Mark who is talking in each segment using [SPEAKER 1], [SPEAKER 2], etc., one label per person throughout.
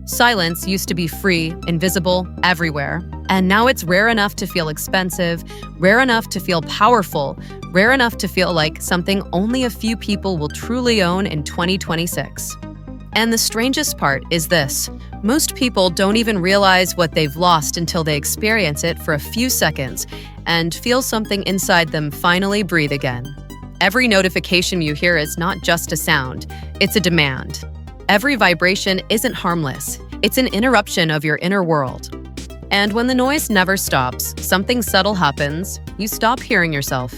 [SPEAKER 1] Silence used to be free, invisible, everywhere. And now it's rare enough to feel expensive, rare enough to feel powerful, rare enough to feel like something only a few people will truly own in 2026. And the strangest part is this: most people don't even realize what they've lost until they experience it for a few seconds and feel something inside them finally breathe again. Every notification you hear is not just a sound, it's a demand. Every vibration isn't harmless, it's an interruption of your inner world. And when the noise never stops, something subtle happens. You stop hearing yourself.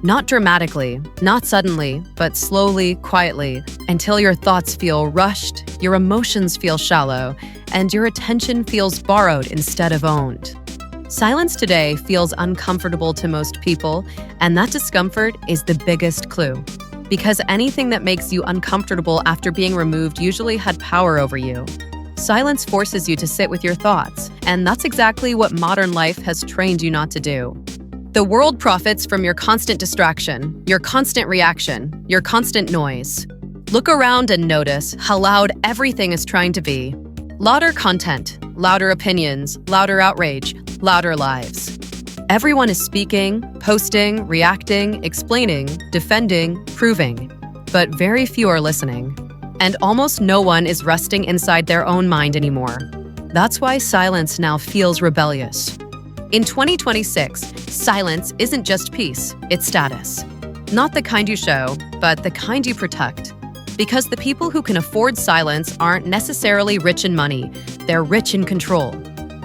[SPEAKER 1] Not dramatically, not suddenly, but slowly, quietly, until your thoughts feel rushed, your emotions feel shallow, and your attention feels borrowed instead of owned. Silence today feels uncomfortable to most people, and that discomfort is the biggest clue. Because anything that makes you uncomfortable after being removed usually had power over you. Silence forces you to sit with your thoughts, and that's exactly what modern life has trained you not to do. The world profits from your constant distraction, your constant reaction, your constant noise. Look around and notice how loud everything is trying to be. Louder content, louder opinions, louder outrage, louder lives. Everyone is speaking, posting, reacting, explaining, defending, proving, but very few are listening. And almost no one is resting inside their own mind anymore. That's why silence now feels rebellious. In 2026, silence isn't just peace, it's status. Not the kind you show, but the kind you protect. Because the people who can afford silence aren't necessarily rich in money, they're rich in control.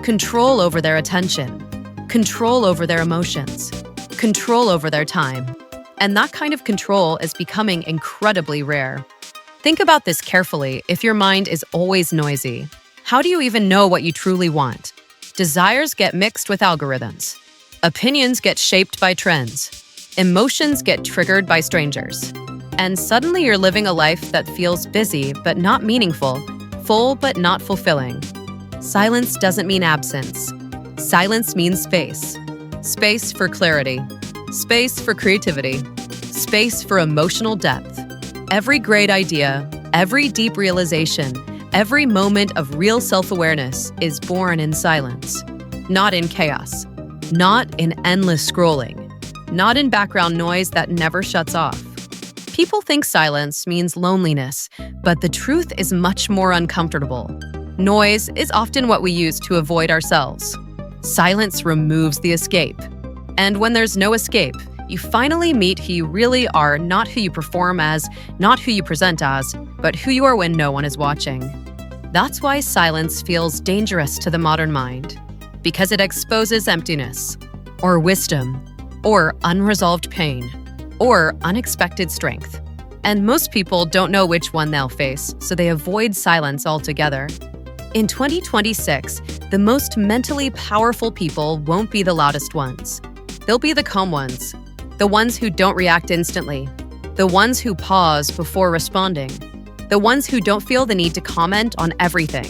[SPEAKER 1] Control over their attention, control over their emotions, control over their time. And that kind of control is becoming incredibly rare. Think about this carefully. If your mind is always noisy, how do you even know what you truly want? Desires get mixed with algorithms. Opinions get shaped by trends. Emotions get triggered by strangers. And suddenly you're living a life that feels busy but not meaningful, full but not fulfilling. Silence doesn't mean absence. Silence means space. Space for clarity. Space for creativity. Space for emotional depth. Every great idea, every deep realization, every moment of real self-awareness is born in silence, not in chaos, not in endless scrolling, not in background noise that never shuts off. People think silence means loneliness, but the truth is much more uncomfortable. Noise is often what we use to avoid ourselves. Silence removes the escape. And when there's no escape, you finally meet who you really are, not who you perform as, not who you present as, but who you are when no one is watching. That's why silence feels dangerous to the modern mind, because it exposes emptiness, or wisdom, or unresolved pain, or unexpected strength. And most people don't know which one they'll face, so they avoid silence altogether. In 2026, the most mentally powerful people won't be the loudest ones. They'll be the calm ones. The ones who don't react instantly, the ones who pause before responding, the ones who don't feel the need to comment on everything.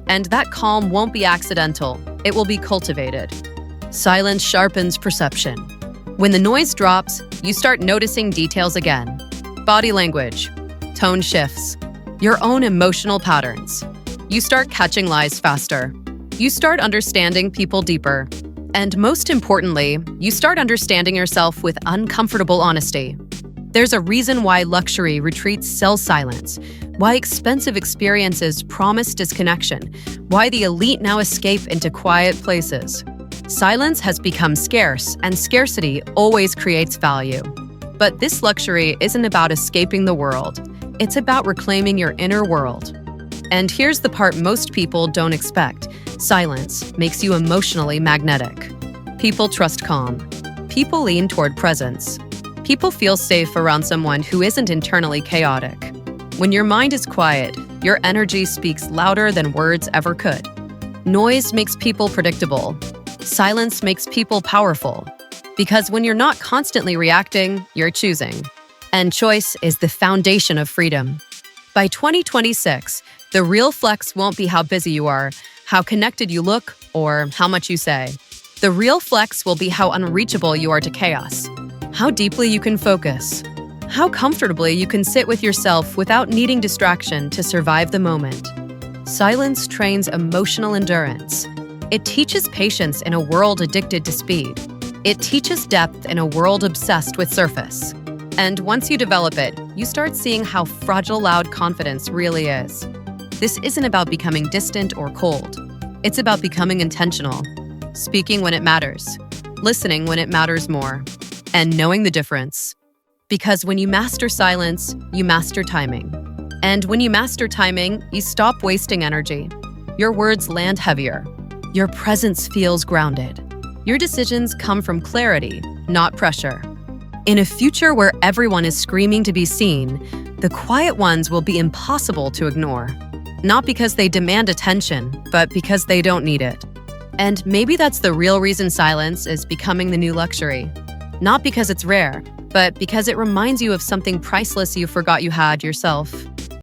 [SPEAKER 1] And that calm won't be accidental, it will be cultivated. Silence sharpens perception. When the noise drops, you start noticing details again. Body language, tone shifts, your own emotional patterns. You start catching lies faster. You start understanding people deeper. And most importantly, you start understanding yourself with uncomfortable honesty. There's a reason why luxury retreats sell silence, why expensive experiences promise disconnection, why the elite now escape into quiet places. Silence has become scarce, and scarcity always creates value. But this luxury isn't about escaping the world. It's about reclaiming your inner world. And here's the part most people don't expect. Silence makes you emotionally magnetic. People trust calm. People lean toward presence. People feel safe around someone who isn't internally chaotic. When your mind is quiet, your energy speaks louder than words ever could. Noise makes people predictable. Silence makes people powerful. Because when you're not constantly reacting, you're choosing. And choice is the foundation of freedom. By 2026, the real flex won't be how busy you are, how connected you look, or how much you say. The real flex will be how unreachable you are to chaos, how deeply you can focus, how comfortably you can sit with yourself without needing distraction to survive the moment. Silence trains emotional endurance. It teaches patience in a world addicted to speed. It teaches depth in a world obsessed with surface. And once you develop it, you start seeing how fragile loud confidence really is. This isn't about becoming distant or cold. It's about becoming intentional, speaking when it matters, listening when it matters more, and knowing the difference. Because when you master silence, you master timing. And when you master timing, you stop wasting energy. Your words land heavier. Your presence feels grounded. Your decisions come from clarity, not pressure. In a future where everyone is screaming to be seen, the quiet ones will be impossible to ignore. Not because they demand attention, but because they don't need it. And maybe that's the real reason silence is becoming the new luxury. Not because it's rare, but because it reminds you of something priceless you forgot you had yourself.